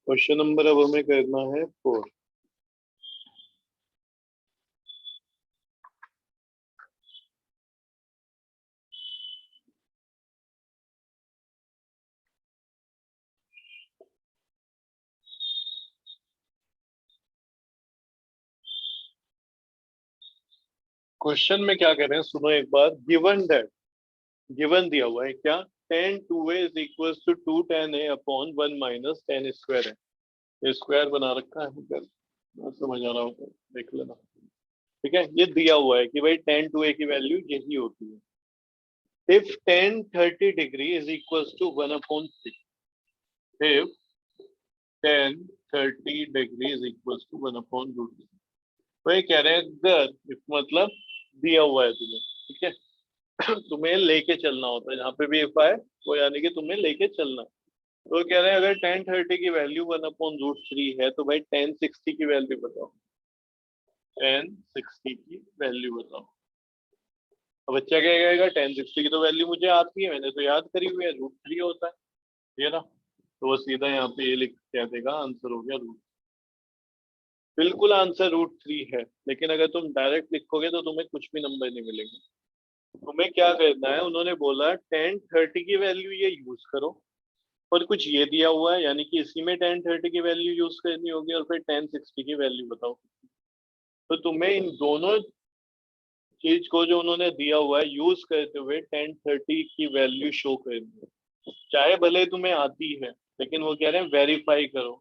Question number अब हमें करना है 4। क्वेश्चन में क्या कह रहे हैं सुनो एक बार। गिवन दैट, गिवन दिया हुआ है क्या, tan 2a is equal to 2 tan a upon 1 minus tan square है। ये स्क्वायर बना रखा है अगर ना समझ आ रहा हो देख लेना। ठीक है, ये दिया हुआ है कि भाई tan 2a की वैल्यू यही होती है। If tan 30 degree is equal to 1 upon 6, if tan 30 degree is equal to 1 upon root, वही कह रहे हैं अगर, if मतलब दिया हुआ है तुम्हें, ठीक है तुम्हें लेके चलना होता है, जहाँ पे भी इफ आए वो यानी कि तुम्हें लेके चलना है। तो कह रहे हैं अगर tan 30 की वैल्यू 1 अपॉन रूट 3 है तो भाई tan 60 की वैल्यू बताओ, tan 60 की वैल्यू बताओ। अब बच्चा क्या कहेगा, tan 60 की तो वैल्यू मुझे आती है, मैंने तो याद करी हुई है, रूट 3 होता है ये ना। तो वो सीधा यहाँ पे ये लिख क्या देगा, आंसर हो गया रूट। बिल्कुल आंसर रूट 3 है, लेकिन अगर तुम डायरेक्ट लिखोगे तो तुम्हें कुछ भी नंबर नहीं मिलेंगे। तुम्हें क्या करना है, उन्होंने बोला tan 30 की वैल्यू ये यूज करो, और कुछ ये दिया हुआ है यानी कि इसी में tan 30 की वैल्यू यूज करनी होगी, और फिर tan 60 की वैल्यू बताओ। तो तुम्हें इन दोनों चीज को जो उन्होंने दिया हुआ है यूज करते हुए tan 30 की वैल्यू शो करनी है, चाहे भले तुम्हें आती है, लेकिन वो कह रहे हैं वेरीफाई करो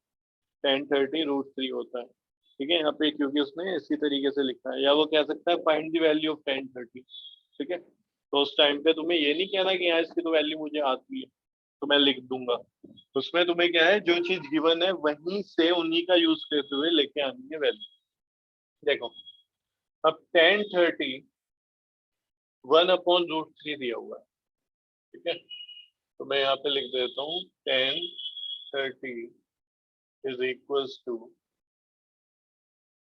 tan 30 रूट 3 होता है। ठीक है, यहाँ पे क्योंकि उसने इसी तरीके से लिखा है, या वो कह सकता है find the value of tan 30। ठीक है, तो उस टाइम पे तुम्हें ये नहीं कहना कि यहाँ इसकी तो वैल्यू मुझे आती है तो मैं लिख दूंगा। उसमें तुम्हें क्या है, जो चीज गिवन है वहीं से उन्हीं का यूज करते हुए लेके आनी है वैल्यू। देखो, अब tan 30 1 अपॉन रूट 3 दिया हुआ है। ठीक है, तो मैं यहाँ पे लिख देता हूँ tan 30 is equals to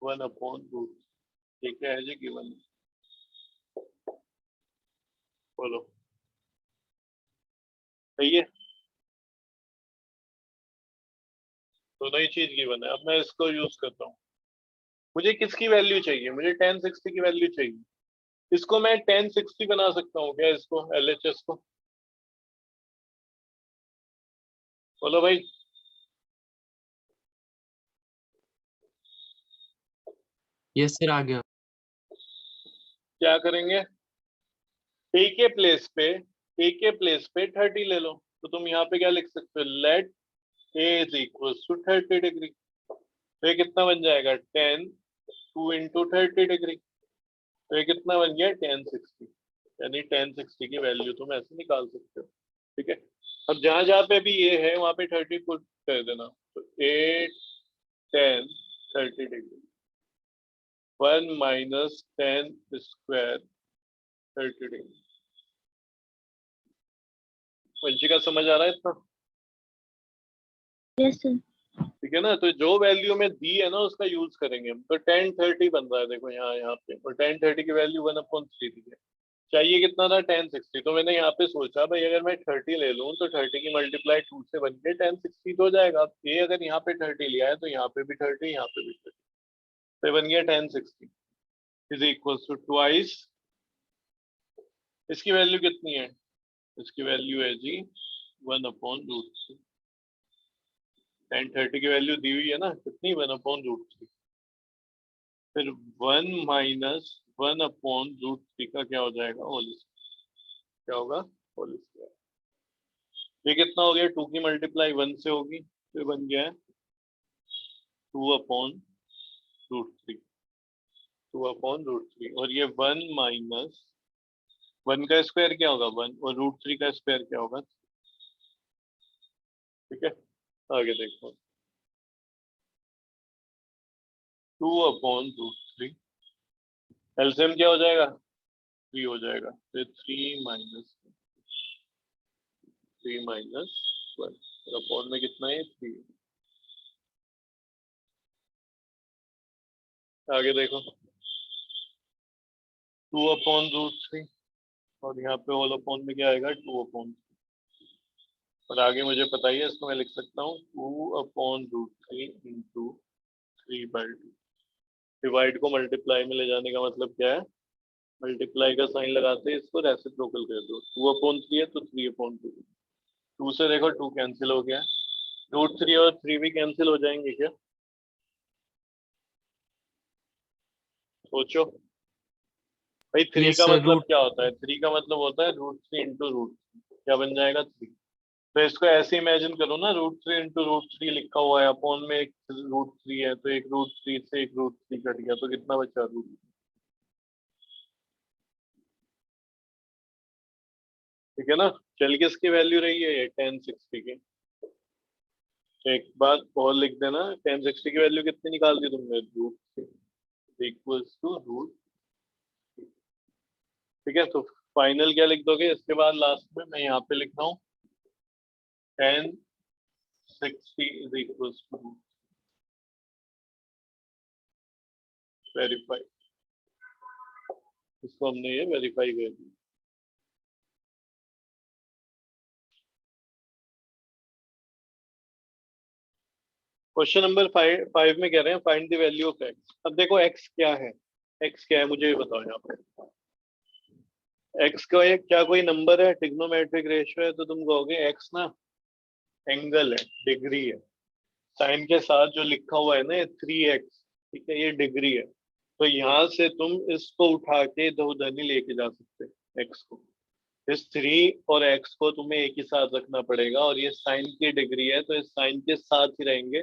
1 upon root. ठीक है जी, गिवन बोलो सही है, दोनों ही चीज गिवन है। अब मैं इसको यूज करता हूँ, मुझे किसकी वैल्यू चाहिए, मुझे tan 60 की वैल्यू चाहिए। इसको मैं tan 60 बना सकता हूँ क्या, इसको LHS को, बोलो भाई। यस सर, आ गया। क्या करेंगे, ए के प्लेस पे 30 ले लो, तो तुम यहाँ पे क्या लिख सकते हो, let A is equal to 30 degree. तो ये कितना बन जाएगा, 10 2 इंटू 30 डिग्री। तो ये कितना बन गया, tan 60, यानी tan 60 की वैल्यू तुम ऐसे निकाल सकते हो। ठीक है, अब जहां जहां पे भी ये है वहां पे 30 पुट कर देना, तो 8 10 30 degree, 1 minus 10 square 30 degree. Vanshika समझ आ रहा है इतना? Yes sir. ठीक है ना, तो जो वैल्यू में दी है ना उसका यूज करेंगे हम। तो tan 30 बन रहा है देखो यहाँ पे, और tan 30 की वैल्यू 1 अपॉन 3 दी है। चाहिए कितना था, tan 60। तो मैंने यहाँ पे सोचा भाई अगर मैं 30 ले लूँ तो 30 की मल्टीप्लाई 2 से बन के tan 60 तो हो जाएगा। अब ये अगर यहाँ पे 30 लिया है तो यहाँ पे भी 30, यहाँ पे भी 30, तो ये बन गया tan 60 is equal to twice. इसकी वैल्यू कितनी है, इसकी वैल्यू है जी 1 अपॉन रूट 3। tan 30 की वैल्यू दी हुई है ना कितनी, 1 अपॉन रूट 3। फिर 1 माइनस 1 अपॉन रूट 3 का क्या हो जाएगा, होल स्क्वायर। क्या होगा, होल स्क्वायर। ये कितना हो गया, 2 की मल्टीप्लाई 1 से होगी, तो ये बन गया है 2 अपॉन रूट 3, 2 अपॉन रूट 3। और ये 1 माइनस 1 का स्क्वायर क्या होगा 1, और रूट 3 का स्क्वायर क्या होगा। ठीक है, आगे देखो, 2 अपॉन रूट 3, एलसीएम क्या हो जाएगा, 3 हो जाएगा, तो 3 माइनस 1, और अपॉन में कितना है 3। आगे देखो, 2 अपॉन रूट 3, और यहाँ पे होल अपॉन में क्या आएगा, 2 अपॉन। और आगे मुझे पता ही है, इसको मैं लिख सकता हूँ 2/√3 इंटू 3/2। डिवाइड को मल्टीप्लाई में ले जाने का मतलब क्या है, मल्टीप्लाई का साइन लगाते हैं, इसको रेसिप्रोकल कर दो। 2/3 है तो 3/2। 2 से देखो 2 कैंसिल हो गया, √3 और 3 भी कैंसिल हो जाएंगे क्या, सोचो भाई। 3 यस का सर, मतलब रूट क्या होता है, 3 का मतलब होता है √3 इंटू √3, क्या बन जाएगा 3। तो इसको ऐसे इमेजिन करो ना, √3 इंटू √3 लिखा हुआ है, अपॉन में एक √3 है, तो एक √3 से एक √3 कट गया, तो कितना बचा √3। ठीक है ना। चल किसकी वैल्यू रही है ये, 1060 की। तो एक बात और लिख देना, 1060 की वैल्यू कितनी निकाल दी तुमने, √3 इक्वल्स टू √। ठीक है, तो फाइनल क्या लिख दोगे इसके बाद, लास्ट में मैं यहाँ पे लिख रहा हूँ 1060 इज इक्वल्स टू वेरीफाई। इसको हमने ये वेरीफाई कर दिया। क्वेश्चन नंबर 5 में कह रहे हैं find the value of x. अब देखो एक्स क्या है, एक्स क्या है मुझे ये बताओ यहाँ पे। एक्स का एक क्या कोई नंबर है, ट्रिग्नोमेट्रिक रेशियो है, तो तुम कहोगे एक्स ना एंगल है, डिग्री है। साइन के साथ जो लिखा हुआ है ना 3x, ठीक है, ये डिग्री है। तो यहाँ से तुम इसको उठा के इधर उधर नहीं लेके जा सकते एक्स को। इस 3 और x को तुम्हें एक ही साथ रखना पड़ेगा, और ये साइन की डिग्री है तो इस साइन के साथ ही रहेंगे।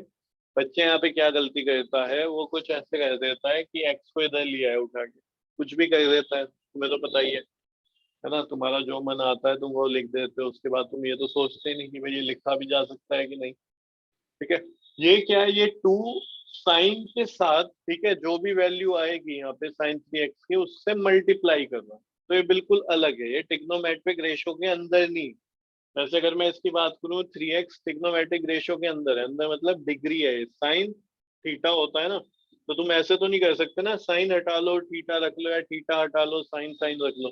बच्चे यहाँ पे क्या गलती करता है, वो कुछ ऐसे कर देता है कि x को इधर लिया है उठा के, कुछ भी कर देता है, तुम्हें तो पता ही है ना। तुम्हारा जो मन आता है तुम वो लिख देते हो, उसके बाद तुम ये तो सोचते ही नहीं कि भाई ये लिखा भी जा सकता है कि नहीं। ठीक है, ये क्या है, ये 2 साइन के साथ, ठीक है, जो भी वैल्यू आएगी यहाँ पे साइन 3x की उससे मल्टीप्लाई करना। तो ये बिल्कुल अलग है, ये ट्रिग्नोमेट्रिक रेशो के अंदर नहीं। वैसे अगर मैं इसकी बात करूँ 3x ट्रिग्नोमेट्रिक रेशो के अंदर है, अंदर मतलब डिग्री है, साइन थीटा होता है ना। तो तुम ऐसे तो नहीं कर सकते ना, साइन हटा लो थीटा रख लो, या थीटा हटा लो साइन साइन रख लो।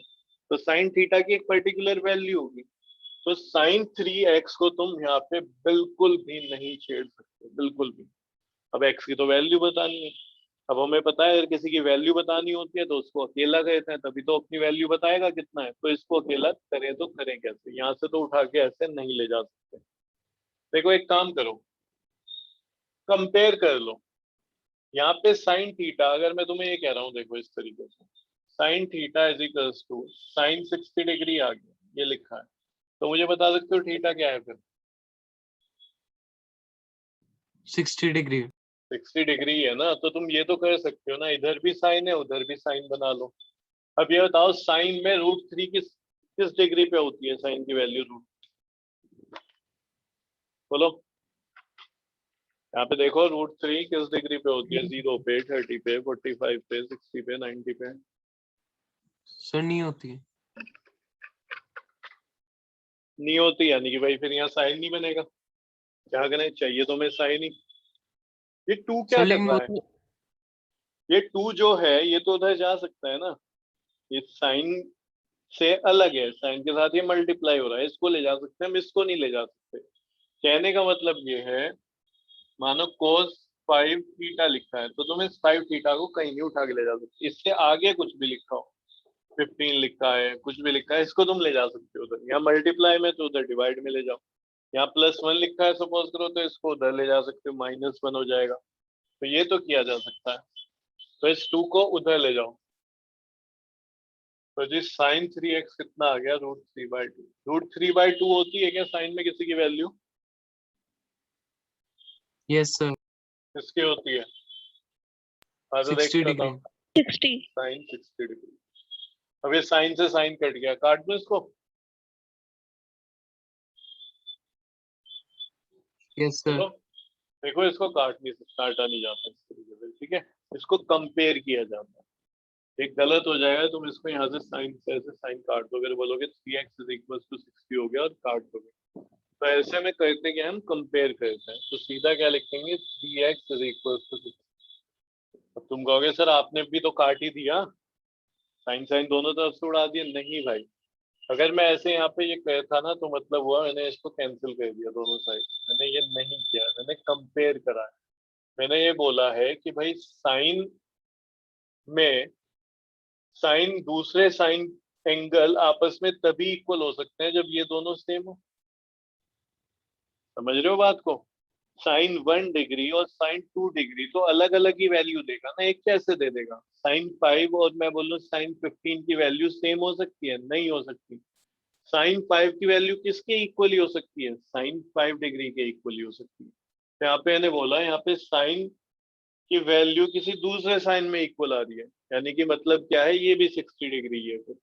तो साइन थीटा की एक पर्टिकुलर वैल्यू होगी। तो साइन 3x को तुम यहाँ पे बिल्कुल भी नहीं छेड़ सकते, बिल्कुल भी। अब x की तो वैल्यू बतानी है। अब हमें पता है अगर किसी की वैल्यू बतानी होती है तो उसको अकेला कहते हैं, तभी तो अपनी वैल्यू बताएगा कितना है। तो इसको अकेला करें तो करें कैसे, यहाँ से तो उठा के ऐसे नहीं ले जा सकते। देखो एक काम करो, कंपेयर कर लो। यहाँ पे साइन थीटा, अगर मैं तुम्हें ये कह रहा हूँ देखो इस तरीके से, sine theta is equals to sine 60 degree आ गया, ये लिखा है। तो मुझे बता सकते हो थीटा क्या है फिर। 60 डिग्री। 60 डिग्री है ना, तो तुम ये तो कर सकते हो ना, इधर भी साइन है उधर भी साइन बना लो। अब ये बताओ साइन में √3 किस किस डिग्री पे होती है, साइन की वैल्यू रूट, बोलो। यहाँ पे देखो √3 किस डिग्री पे होती है, 0 पे, 30 पे, 45 पे, 60 पे, 90 पे। सर नहीं होती है। नहीं होती, यानी कि भाई फिर यहाँ साइन नहीं बनेगा। क्या करें, चाहिए तो मैं साइन ही। ये 2 क्या सर कर लेकिन रहा वो है, तो ये 2 जो है ये तो उधर जा सकता है ना, ये साइन से अलग है, साइन के साथ ये मल्टीप्लाई हो रहा है, इसको ले जा सकते हैं हम, इसको नहीं ले जा सकते। कहने का मतलब ये है, मानो कोस 5 थीटा लिखा है तो तुम इस 5 थीटा को कहीं नहीं उठा के ले जा सकते। इससे आगे कुछ भी लिखा हो, 15 लिखा है, कुछ भी लिखा है, इसको तुम ले जा सकते हो उधर। यहाँ मल्टीप्लाई में तो उधर डिवाइड में ले जाओ। यहाँ +1 लिखा है सपोज करो, तो इसको उधर ले जा सकते हो, -1 हो जाएगा। तो ये तो किया जा सकता है। तो इस 2 को उधर ले जाओ। तो जी साइन 3x कितना आ गया, √3/2। √3/2 होती है क्या साइन में किसी की वैल्यू, यस सर, किसकी होती है, हाँ तो 60 देखता था। डिग्री। 60। Sine 60 degree. अब ये साइन से साइन कट गया, काट दो इसको। Yes sir. बोलो, देखो इसको काट नहीं सकता, काटा नहीं जाता इस तरीके से, ठीक है। इसको कंपेयर किया जाता है। एक गलत हो जाएगा, तुम इसको यहाँ से साइन से ऐसे साइन काट दोगे, तो बोलोगे 3x इज इक्वल टू 60 हो गया और काट दोगे। तो ऐसे में करते क्या, हम कंपेयर करते हैं, तो सीधा क्या लिखेंगे, 3x इज इक्वल टू 60। अब तुम कहोगे सर आपने भी तो काट ही दिया, साइन साइन दोनों तरफ से उड़ा दिया, नहीं भाई। अगर मैं ऐसे यहाँ पे ये कह था ना तो मतलब हुआ मैंने इसको कैंसिल कर दिया दोनों साइड, मैंने ये नहीं किया, मैंने कंपेयर करा है। मैंने ये बोला है कि भाई साइन में साइन दूसरे साइन एंगल आपस में तभी इक्वल हो सकते हैं जब ये दोनों सेम हो। समझ रहे हो बात को? साइन 1 डिग्री और साइन 2 डिग्री तो अलग अलग ही वैल्यू देगा ना, एक कैसे दे देगा? साइन 5 और मैं बोलूँ साइन 15 की वैल्यू सेम हो सकती है? नहीं हो सकती। साइन 5 की वैल्यू किसके इक्वल ही हो सकती है? साइन 5 डिग्री के इक्वल ही हो सकती है। तो यहाँ पे मैंने बोला यहाँ पे साइन की वैल्यू किसी दूसरे साइन में इक्वल आ रही है, यानी कि मतलब क्या है, ये भी 60 डिग्री है फिर,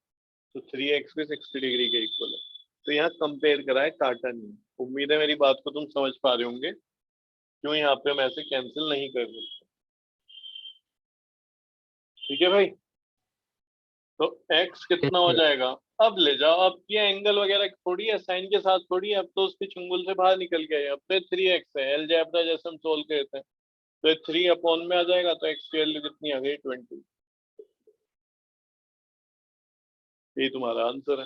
तो 3x भी 60 डिग्री के इक्वल है। तो यहाँ कंपेयर करा है, काटा नहीं। उम्मीद है मेरी बात को तुम समझ पा रहे होंगे क्यों यहाँ पे हम ऐसे कैंसिल नहीं कर सकते। ठीक है भाई, तो x Yes, कितना हो sir. जाएगा? अब ले जाओ, अब ये एंगल वगैरह थोड़ी है, साइन के साथ थोड़ी है, अब तो उसके चुंगल से बाहर निकल गया है। अब तो 3x है, अलजेब्रा जैसे हम सोल्व करते हैं, तो 3 अपॉन में आ जाएगा, तो x की वैल्यू कितनी आ गई? 20। यही तुम्हारा आंसर है।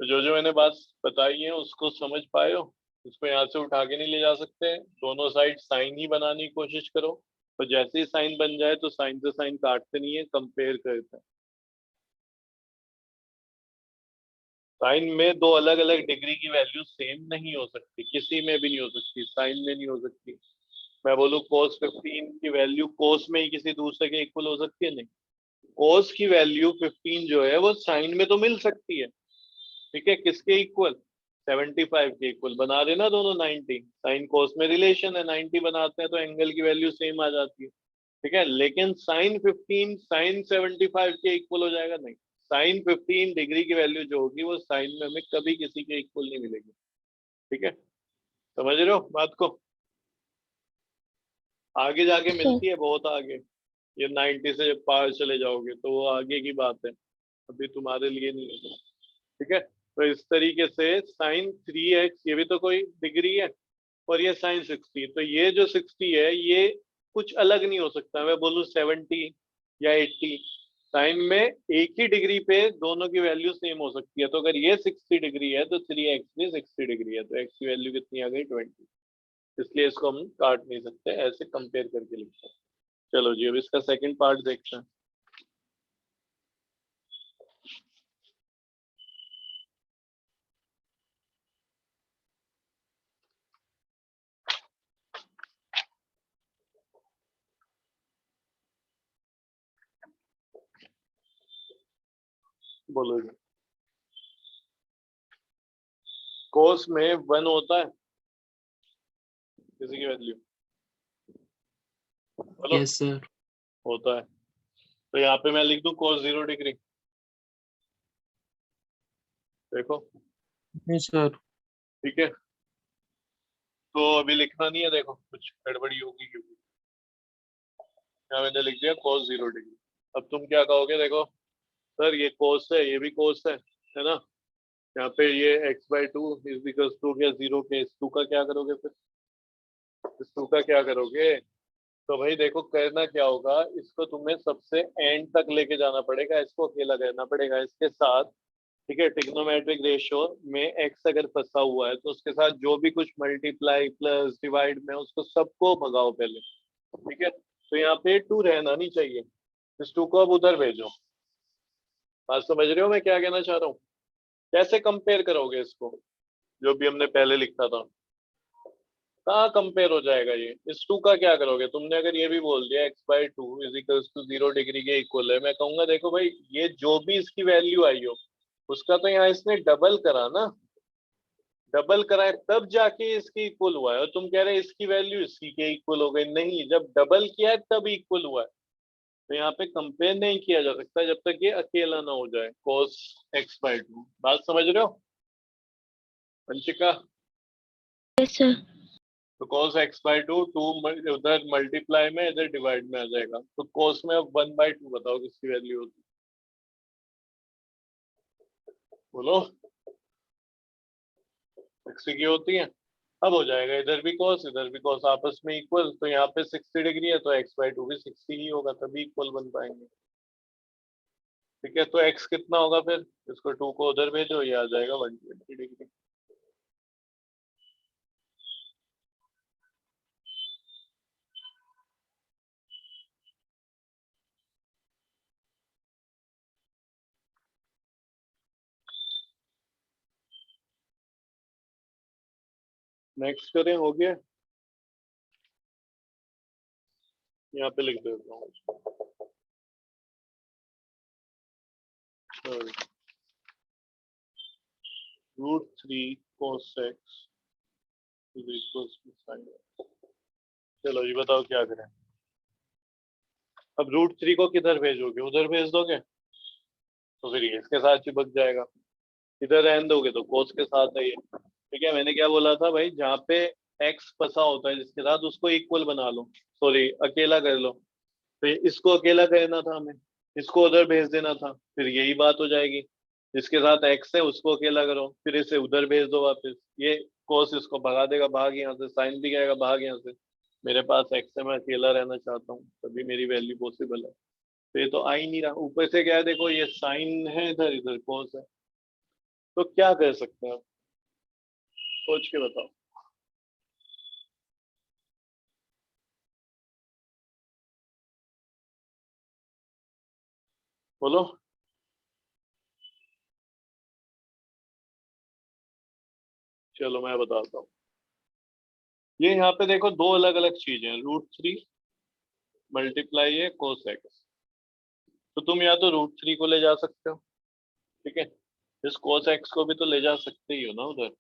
तो जो जो मैंने बात बताई है उसको समझ पाए हो? उसको यहाँ से उठा के नहीं ले जा सकते, दोनों साइड साइन ही बनाने की कोशिश करो, तो जैसे ही साइन बन जाए तो साइन से साइन काटते नहीं है, कंपेयर करते हैं। साइन में दो अलग अलग डिग्री की वैल्यू सेम नहीं हो सकती, किसी में भी नहीं हो सकती, साइन में नहीं हो सकती। मैं बोलूँ cos 15 की वैल्यू cos में ही किसी दूसरे के इक्वल हो सकती है? नहीं। cos की वैल्यू 15 जो है वो साइन में तो मिल सकती है, ठीक है, किसके इक्वल? 75 के इक्वल। बना रहे ना दोनों 90, साइन cos में रिलेशन है, 90 बनाते हैं तो एंगल की वैल्यू सेम आ जाती है, ठीक है। लेकिन साइन 15 साइन 75 के इक्वल हो जाएगा? नहीं। साइन 15 डिग्री की वैल्यू जो होगी वो साइन में हमें कभी किसी के इक्वल नहीं मिलेगी, ठीक है। समझ रहे हो बात को? आगे जाके सर मिलती है बहुत आगे, ये 90 से जब पार चले जाओगे तो वो आगे की बात है, अभी तुम्हारे लिए नहीं है, ठीक है। तो इस तरीके से साइन 3x ये भी तो कोई डिग्री है, और ये साइन 60, तो ये जो 60 है ये कुछ अलग नहीं हो सकता। मैं बोलूँ 70 या 80, साइन में एक ही डिग्री पे दोनों की वैल्यू सेम हो सकती है। तो अगर ये 60 डिग्री है तो 3x भी 60 डिग्री है, तो x की वैल्यू कितनी आ गई? 20। इसलिए इसको हम काट नहीं सकते, ऐसे कंपेयर करके लिखते हैं। चलो जी, अब इसका सेकंड पार्ट देखते हैं। बोलो जी। कोस में 1 होता है किसी की वैल्यू? बोलो। Yes, sir. होता है, तो यहाँ पे मैं लिख दूं cos 0 डिग्री। देखो, Yes, sir. ठीक है, तो अभी लिखना नहीं है, देखो कुछ गड़बड़ी होगी क्योंकि यहाँ मैंने लिख दिया cos 0 डिग्री। अब तुम क्या कहोगे? देखो सर ये कोस है, ये भी कोस है ना, यहाँ पे ये x/2 इज इक्वल्स टू क्या 0 के, इस 2 का क्या करोगे फिर? इस 2 का क्या करोगे? तो भाई देखो करना क्या होगा, इसको तुम्हें सबसे एंड तक लेके जाना पड़ेगा, इसको अकेला करना पड़ेगा इसके साथ, ठीक है। ट्रिग्नोमेट्रिक रेशियो में एक्स अगर फंसा हुआ है तो उसके साथ जो भी कुछ मल्टीप्लाई प्लस डिवाइड में उसको सबको भगाओ पहले, ठीक है। तो यहाँ पे 2 रहना नहीं चाहिए, इस 2 को अब उधर भेजो। बात समझ रहे हो मैं क्या कहना चाह रहा हूँ? कैसे कंपेयर करोगे इसको, जो भी हमने पहले लिखा था? कहाँ कंपेयर हो जाएगा ये? इस 2 का क्या करोगे? तुमने अगर ये भी बोल दिया x/2 is equals to 0 degree के इक्वल है, मैं कहूंगा देखो भाई ये जो भी इसकी वैल्यू आई हो उसका तो यहाँ इसने डबल करा ना, डबल कराए तब जाके इसके इक्वल हुआ है, और तुम कह रहे इसकी वैल्यू इसकी के इक्वल हो गई। नहीं, जब डबल किया है तब इक्वल हुआ है। तो यहाँ पे कंपेयर नहीं किया जा सकता जब तक ये अकेला ना हो जाए cos x/2। बात समझ रहे हो वंशिका? यस सर तो cos x/2 2 उधर मल्टीप्लाई में इधर डिवाइड में आ जाएगा, तो cos में अब 1/2 बताओ किसकी वैल्यू होती? बोलो, x की होती है। अब हो जाएगा इधर भी cos आपस में इक्वल, तो यहाँ पे 60 डिग्री है तो x/2 भी 60 ही होगा, तभी इक्वल बन पाएंगे। ठीक है, तो x कितना होगा फिर, इसको 2 को उधर भेजो, ये आ जाएगा 120 डिग्री। नेक्स्ट करें, हो गया, यहाँ पे लिख देता हूँ। √3 cos x is equals to sin x। चलो जी बताओ क्या करें। अब √3 को किधर भेजोगे, उधर भेज दोगे तो फिर ये इसके साथ चिपक जाएगा, इधर रहने दोगे तो कोस के साथ है ये। ठीक है, मैंने क्या बोला था भाई, जहाँ पे एक्स फंसा होता है जिसके साथ, उसको इक्वल बना लो, सॉरी अकेला कर लो। तो इसको अकेला करना था हमें, इसको उधर भेज देना था, फिर यही बात हो जाएगी। जिसके साथ एक्स है उसको अकेला करो, फिर इसे उधर भेज दो वापस, ये कोस इसको भगा देगा भाग यहाँ से, साइन भी आएगा भाग यहाँ से। मेरे पास एक्स है, मैं अकेला रहना चाहता हूँ, तभी मेरी वैल्यू पॉसिबल है। तो ये तो आ ही नहीं रहा, ऊपर से क्या है देखो, ये साइन है, इधर इधर कोस है, तो क्या कर सकते हैं आप, सोच के बताओ। बोलो। चलो मैं बताता हूँ, ये यहाँ पे देखो दो अलग अलग चीजें हैं, √3 मल्टीप्लाई है कोस एक्स। तो तुम या तो √3 को ले जा सकते हो, ठीक है, इस कोस एक्स को भी तो ले जा सकते ही हो ना उधर,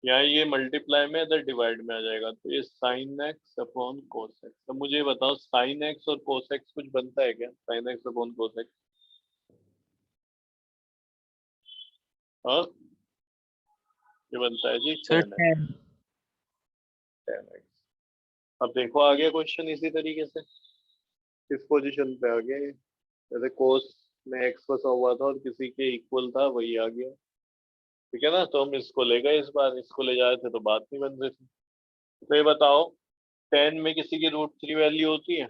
या ये मल्टीप्लाई में इधर डिवाइड में आ जाएगा, तो ये sine x upon cos x. तो मुझे ये बताओ, साइन एक्स और कोस एक्स कुछ बनता है क्या, sine x upon cos x? हाँ, ये बनता है जी sir tan x। 10। tan x। अब देखो आ गया क्वेश्चन इसी तरीके से, किस पोजीशन पे आ गया ये, जैसे कोस में एक्स फंसा हुआ था और किसी के इक्वल था, वही आ गया। ठीक है ना, तो हम इसको ले गए, इस बार इसको ले जा रहे थे तो बात नहीं बन रही थी। तो ये बताओ, 10 में किसी की √3 वैल्यू होती है?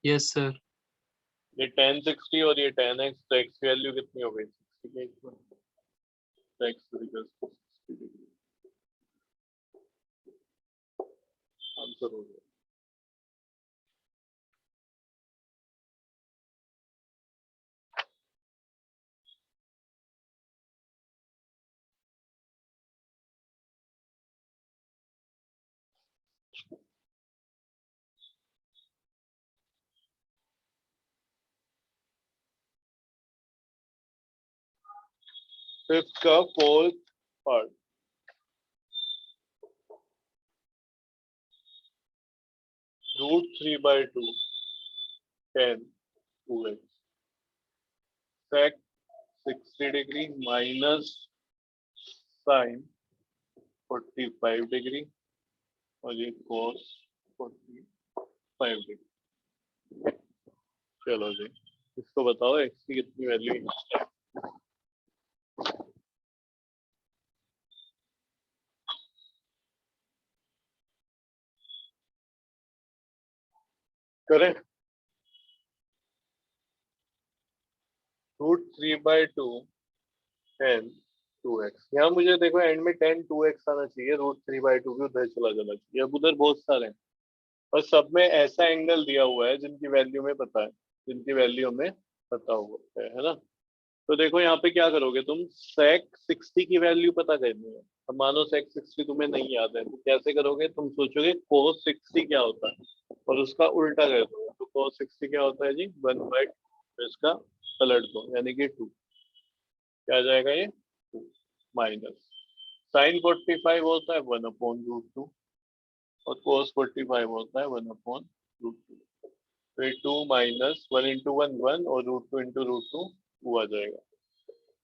Yes sir. ये tan 60 और ये tan x, तो x की वैल्यू कितनी हो गई, 60 के इक्वल, तो x equals to 60 degree, answer हो गया। फिफ्थ का fourth part, √3/2 tan 2x sec 60 degree minus sine 45 degree और ये cos 45 डिग्री। चलो जी, इसको बताओ x की कितनी वैल्यू है? करें, √3/2 tan 2x, यहाँ मुझे देखो एंड में tan 2x आना चाहिए, √3/2 भी उधर चला जाना चाहिए। अब उधर बहुत सारे हैं और सब में ऐसा एंगल दिया हुआ है जिनकी वैल्यू में पता है, जिनकी वैल्यू में पता हुआ है ना। तो देखो यहाँ पे क्या करोगे तुम, sec 60 की वैल्यू पता करनी है। अब मानो sec 60 तुम्हें नहीं याद है, तो कैसे करोगे, तुम सोचोगे cos 60 क्या होता है और उसका उल्टा कर दो। तो cos 60 क्या होता है जी, 1/2, इसका पलट दो यानी कि 2, क्या आ जाएगा ये 2 माइनस साइन 45 होता है 1/√2 और cos 45 होता है 1/√2। तो ये 2 माइनस 1 इंटू 1 1 और √2 इंटू √2 2 आ जाएगा।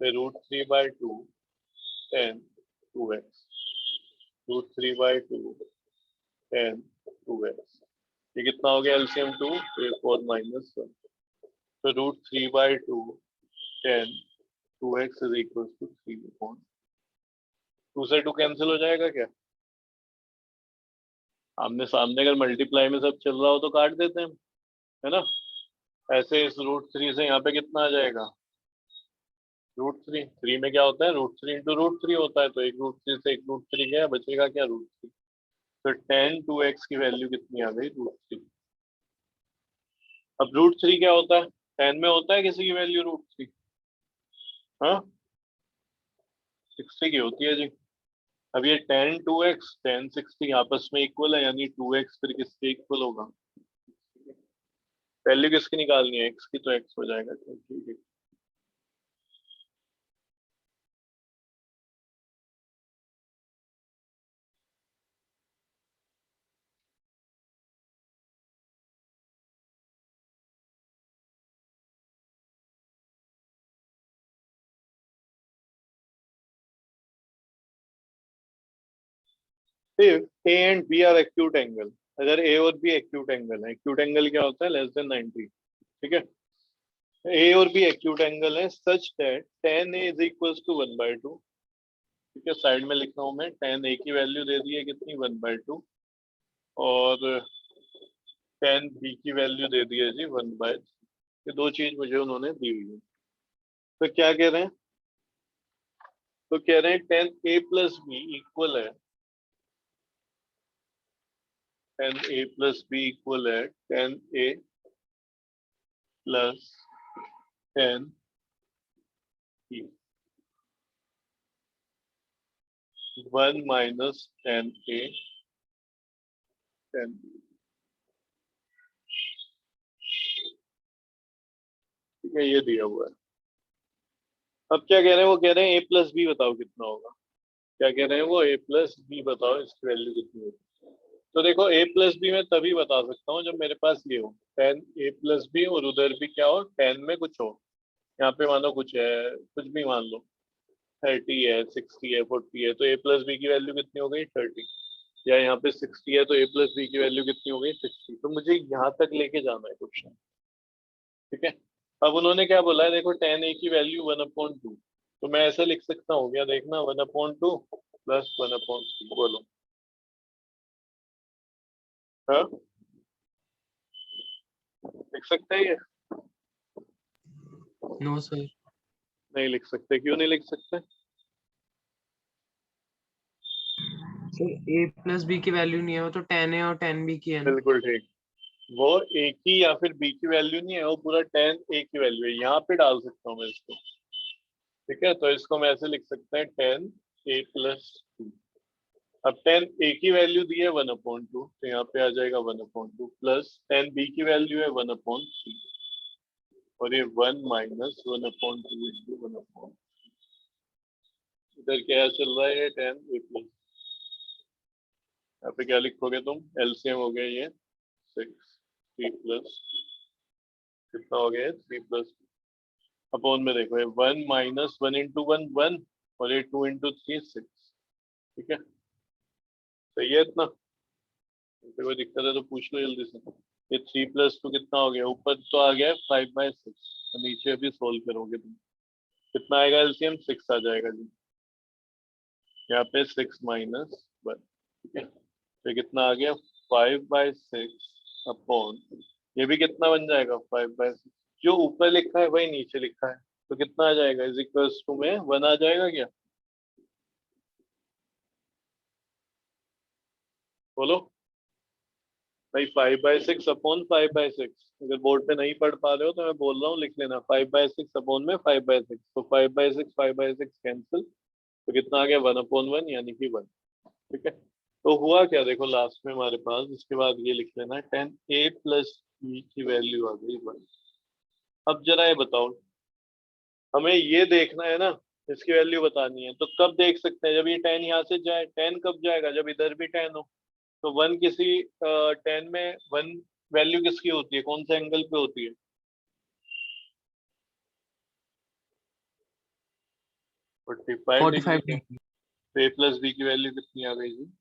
फिर √3/2 tan 2x, √3/2 tan 2x, ये कितना हो गया एलसीएम 2, तो ये 4 माइनस 1। तो √3/2 tan 2x is equal to 3/2 से 2 कैंसिल हो जाएगा क्या? आमने सामने अगर मल्टीप्लाई में सब चल रहा हो तो काट देते हैं, है ना। ऐसे इस √3 से यहाँ पे कितना आ जाएगा, √3। 3 में क्या होता है, √3 इंटू √3 होता है, तो एक √3 से एक √3 गया, बचेगा क्या, √3। तो tan 2x की वैल्यू कितनी आ गई, √3। अब √3 क्या होता है, 10 में होता है किसी की वैल्यू √3, हाँ 60 की होती है जी। अब ये tan 2x tan 60 आपस में इक्वल है, यानी 2x फिर किसके इक्वल होगा, वैल्यू किसकी निकालनी है, x की, तो x हो जाएगा, चलो ठीक है। फिर A and B are acute angle, अगर ए और बी एक्यूट एंगल है, एक्यूट एंगल क्या होता है, लेस देन 90, ठीक है। ए और बी एक्यूट एंगल है such that tan a is equals to 1/2, ठीक है। साइड में लिखा हूं मैं, tan a की वैल्यू दे दी है कितनी, 1/2, और tan b की वैल्यू दे दी है जी 1/3। ये दो चीज मुझे उन्होंने दी हुई है। तो क्या कह रहे हैं, तो कह रहे हैं tan a plus B equal है, tan a plus B equal है tan a plus tan b, 1 minus tan a tan b, ठीक है, ये दिया हुआ है। अब क्या कह रहे हैं, वो कह रहे हैं a प्लस बी बताओ कितना होगा, क्या कह रहे हैं वो, a प्लस बी बताओ इसकी वैल्यू कितनी होगी। तो देखो a प्लस बी मैं तभी बता सकता हूँ जब मेरे पास ये हो, tan a प्लस बी, और उधर भी क्या हो, tan में कुछ हो, यहाँ पे मानो कुछ है, कुछ भी मान लो 30 है, 60 है, 40 है, तो a प्लस बी की वैल्यू कितनी हो गई, 30। या यहाँ पे 60 है, तो a प्लस बी की वैल्यू कितनी हो गई, 60। तो मुझे यहाँ तक लेके जाना है क्वेश्चन, ठीक है। अब उन्होंने क्या बोला है, देखो tan a की वैल्यू 1/2, तो मैं ऐसे लिख सकता हूँ क्या, देखना 1/2 प्लस 1/3, बोलो, हाँ लिख सकते हैं ये, नो सर। नहीं लिख सकते, क्यों नहीं लिख सकते, सर ए प्लस बी की वैल्यू नहीं है, वो तो tan ए और tan बी की है ना। बिल्कुल ठीक। वो a की या फिर b की वैल्यू नहीं है, वो पूरा tan a की वैल्यू है, यहाँ पे डाल सकता हूँ मैं इसको, ठीक है। तो इसको मैं ऐसे लिख सकते हैं tan a प्लस b। अब tan a की वैल्यू दी है 1/2, तो यहाँ पे आ जाएगा 1/2 प्लस tan b की वैल्यू है 1/3, और ये 1 माइनस 1/2 इंटू 1/, इधर क्या चल रहा है, ये tan a प्लस, यहाँ पे क्या लिखोगे तुम, एलसीएम हो गया ये 6, 3 प्लस, कितना हो गया 3 प्लस, अपॉन में देखो ये 1 माइनस 1 इंटू 1 1, और ये 2 इंटू 3 6, ठीक है। सही है इतना, तो कोई दिक्कत है तो पूछ लो जल्दी से। ये 3 + 2 कितना हो गया, ऊपर तो आ गया 5/6, और नीचे अभी सोल्व करोगे तुम, कितना आएगा एलसीएम, 6 आ जाएगा जी। यहाँ पे 6 माइनस 1, ठीक है, तो कितना आ गया 5/6 अपॉन, ये भी कितना बन जाएगा 5/6, जो ऊपर लिखा है वही नीचे लिखा है, तो कितना आ जाएगा, इज इक्वल्स टू में 1 आ जाएगा क्या, बोलो भाई, 5/6 अपॉन 5/6, अगर बोर्ड पे नहीं पढ़ पा रहे हो तो मैं बोल रहा हूँ लिख लेना, 5/6 अपॉन में 5/6, तो 5/6 कैंसिल, तो कितना आ गया 1/1, यानी कि 1, ठीक है। तो हुआ क्या, देखो लास्ट में हमारे पास, इसके बाद ये लिख लेना, tan a प्लस बी की वैल्यू आ गई 1। अब जरा ये बताओ, हमें ये देखना है ना, इसकी वैल्यू बतानी है, तो कब देख सकते हैं, जब ये tan यहाँ से जाए, tan कब जाएगा, जब इधर भी tan हो। तो 1 किसी tan में 1 वैल्यू किसकी होती है, कौन से एंगल पे होती है, 45 डिग्री 45 पे। डिग्री। तो a प्लस बी की वैल्यू कितनी आ गई जी,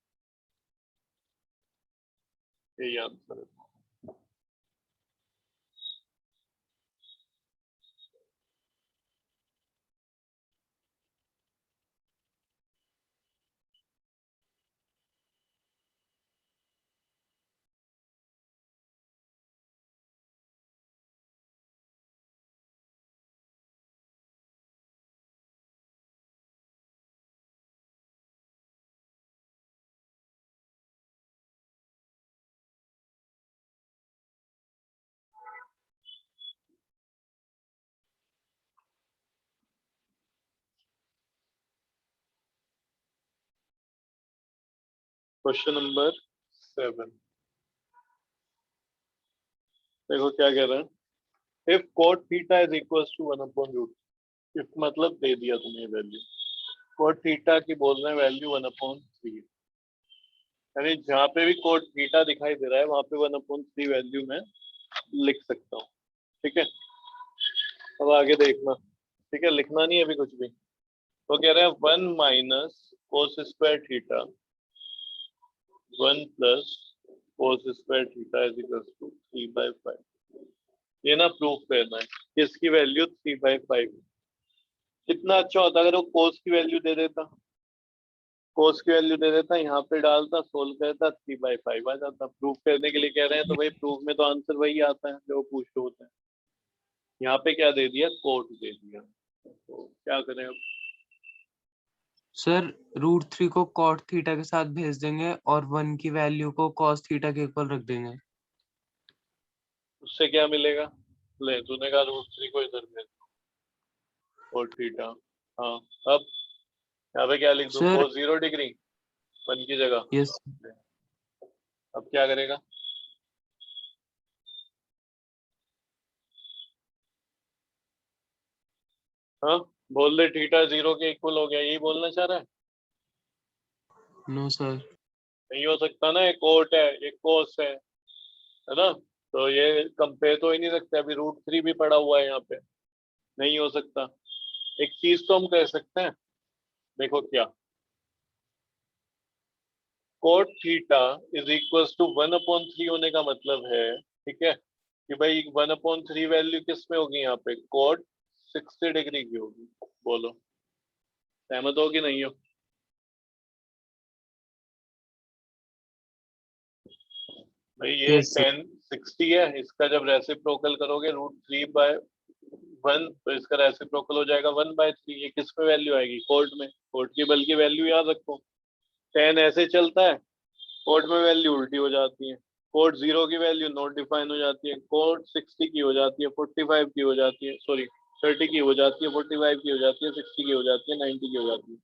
यही आंसर है। क्वेश्चन नंबर 7 देखो क्या कह रहा है। If cot theta is equals to 1/रूट, इफ मतलब दे दिया तुम्हें वैल्यू, cot थीटा की बोल रहे हैं वैल्यू 1/3, यानी जहाँ पे भी cot थीटा दिखाई दे रहा है वहां पे 1/3 वैल्यू मैं लिख सकता हूँ। ठीक है, अब आगे देखना। ठीक है, लिखना नहीं है अभी कुछ भी। तो कह रहे हैं 1 minus cos square theta 1 plus cos square theta is equal to 3/5। ये ना प्रूफ करना है कि इसकी वैल्यू 3/5। कितना अच्छा होता अगर वो कोस की वैल्यू दे देता, कोस की वैल्यू दे देता, यहाँ पे डालता, सोल्व करता, 3/5 आ जाता। प्रूफ करने के लिए कह रहे हैं तो भाई प्रूफ में तो आंसर वही आता है जो पूछ रहे होते हैं। यहाँ पे क्या दे दिया, कोट दे दिया, तो क्या करें अब। सर √3 को cot थीटा के साथ भेज देंगे और 1 की वैल्यू को cos थीटा के इक्वल रख देंगे। उससे क्या मिलेगा, ले तूने कहा √3 को इधर भेज कोट थीटा। हाँ, अब यहाँ पे क्या लिख दूं, सर कोस 0 डिग्री 1 की जगह। यस अब क्या करेगा, हाँ बोल दे, थीटा 0 के इक्वल हो गया, यही बोलना चाह रहा है। No sir. नहीं हो सकता ना, एक कोट है एक कोस है ना, तो ये कंपेयर तो ही नहीं सकते। अभी √3 भी पड़ा हुआ है यहाँ पे, नहीं हो सकता। एक चीज तो हम कह सकते हैं, देखो क्या, cot theta is equals to 1/3 होने का मतलब है, ठीक है, कि भाई 1/3 वैल्यू किस में होगी, यहाँ पे कोट 60 डिग्री की होगी। बोलो सहमत हो कि नहीं हो। भाई ये यस सर। 1060 है, इसका जब रेसिप्रोकल करोगे √3/1 तो इसका रेसिप्रोकल हो जाएगा 1/3। ये किस में वैल्यू आएगी, कोट में, कोट की बल्कि वैल्यू याद रखो। 10 ऐसे चलता है, कोट में वैल्यू उल्टी हो जाती है। कोट 0 की वैल्यू नॉट डिफाइन हो जाती है, कोट 60 की हो जाती है, 45 की हो जाती है, सॉरी 30 की हो जाती है, 45 की हो जाती है, 60 की हो जाती है, 90 की हो जाती है।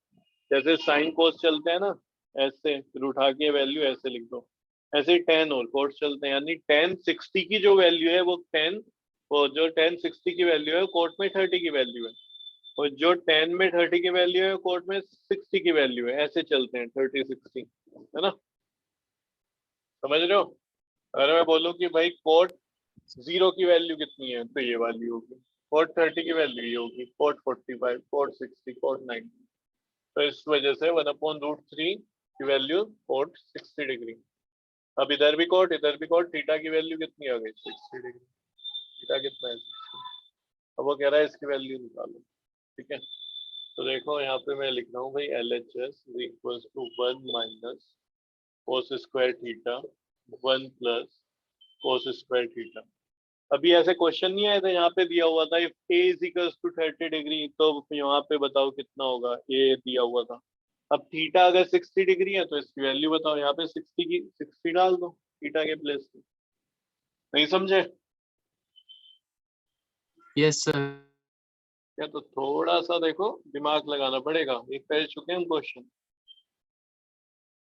जैसे साइन कोस चलते हैं ना, ऐसे फिर उठा के वैल्यू ऐसे लिख दो, ऐसे ही 10 और कोस चलते हैं, यानी 1060 की जो वैल्यू है वो 10, वो जो 1060 की वैल्यू है कोर्ट में 30 की वैल्यू है, और जो 10 में 30 की वैल्यू है कोर्ट में 60 की वैल्यू है। ऐसे चलते हैं 30 60, है ना, समझ रहे हो। अगर मैं बोलूँ कि भाई कोर्ट 0 की वैल्यू कितनी है तो ये वाली होगी, कोर्ट 30 की वैल्यू ये होगी, कोर्ट 45, कोर्ट 60, कोर्ट 90। तो इस वजह से 1/√3 की वैल्यू कोर्ट 60 डिग्री। अब इधर भी कोट इधर भी कोट, थीटा की वैल्यू कितनी आ गई, 60 डिग्री। थीटा कितना है 60। अब वो कह रहा है इसकी वैल्यू निकालो। ठीक है, तो देखो यहाँ पे मैं लिख रहा हूँ भाई LHS is equals to 1 minus cos square theta 1 plus cos square theta. अभी ऐसे क्वेश्चन नहीं आए थे, यहाँ पे दिया हुआ था if A is equals to 30 degree, तो यहाँ पे बताओ कितना होगा, A दिया हुआ था। अब थीटा अगर 60 डिग्री है तो इसकी वैल्यू बताओ, यहाँ पे 60 डाल दो थीटा के प्लेस पे। नहीं समझे यस सर। क्या, तो थोड़ा सा देखो दिमाग लगाना पड़ेगा, एक कर चुके हैं हम क्वेश्चन,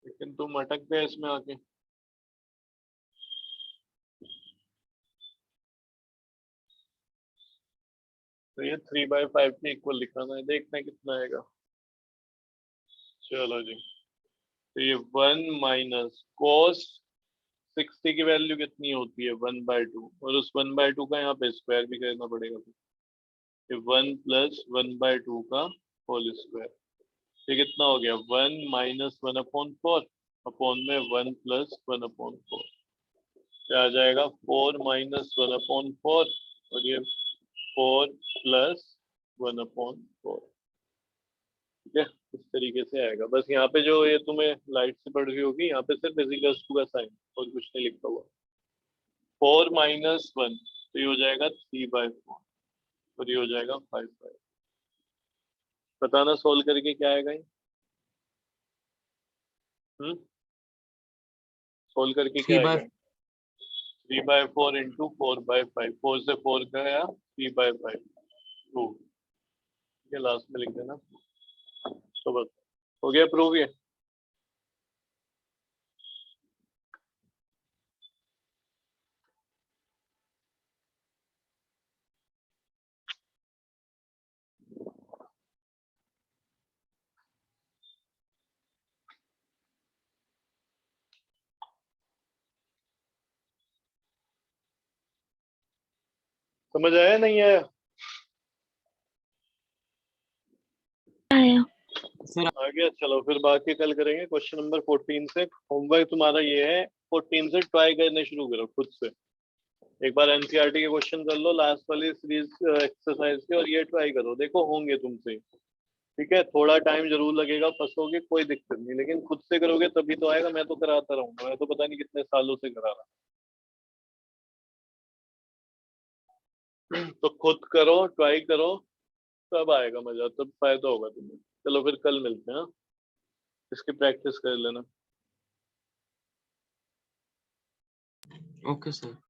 लेकिन तुम अटक गए इसमें आके। तो ये 3/5 के इक्वल लिखाना है, देखते हैं कितना आएगा। चलो जी, तो ये 1 माइनस कोस 60 की वैल्यू कितनी होती है 1/2, और उस 1/2 का यहाँ पे स्क्वायर भी करना पड़ेगा। ये 1 प्लस 1/2 का होल स्क्वायर, ये कितना हो गया 1 माइनस 1/4 अपॉन में 1 प्लस 1/4, क्या आ जाएगा 4 माइनस 1/4, और ये 4 प्लस 1/4। ठीक है, इस तरीके से आएगा। बस यहाँ पे जो ये तुम्हें लाइट से पड़ रही होगी, यहाँ पे सिर्फ इजिकल्स टू का साइन और कुछ नहीं लिखा हुआ। 4 माइनस 1 तो ये हो जाएगा 3/4, और ये हो जाएगा 5/5। बताना सोल्व करके क्या आएगा ये, सोल्व करके क्या 3/5। आएगा। 3/4 इंटू 4/5, 4 से 4 गया 3/5 2, ये लास्ट में लिख देना। तो बस हो गया प्रूव ये। समझ आया नहीं आया? आया। सर आ गया, चलो फिर बाकी कल करेंगे। क्वेश्चन नंबर 14 से होमवर्क तुम्हारा ये है, 14 से ट्राई करने शुरू करो खुद से। एक बार एनसीईआरटी के क्वेश्चन कर लो लास्ट वाली सीरीज एक्सरसाइज के, और ये ट्राई करो, देखो होंगे तुमसे। ठीक है, थोड़ा टाइम जरूर लगेगा, फंसोगे कोई दिक्कत नहीं, लेकिन खुद से करोगे तभी तो आएगा। मैं तो कराता रहूंगा, मैं तो पता नहीं कितने सालों से करा रहा हूं। तो खुद करो, ट्राई करो, तब आएगा मजा, तब फायदा होगा तुम्हें। चलो फिर कल मिलते हैं, हाँ? इसकी प्रैक्टिस कर लेना। Okay sir.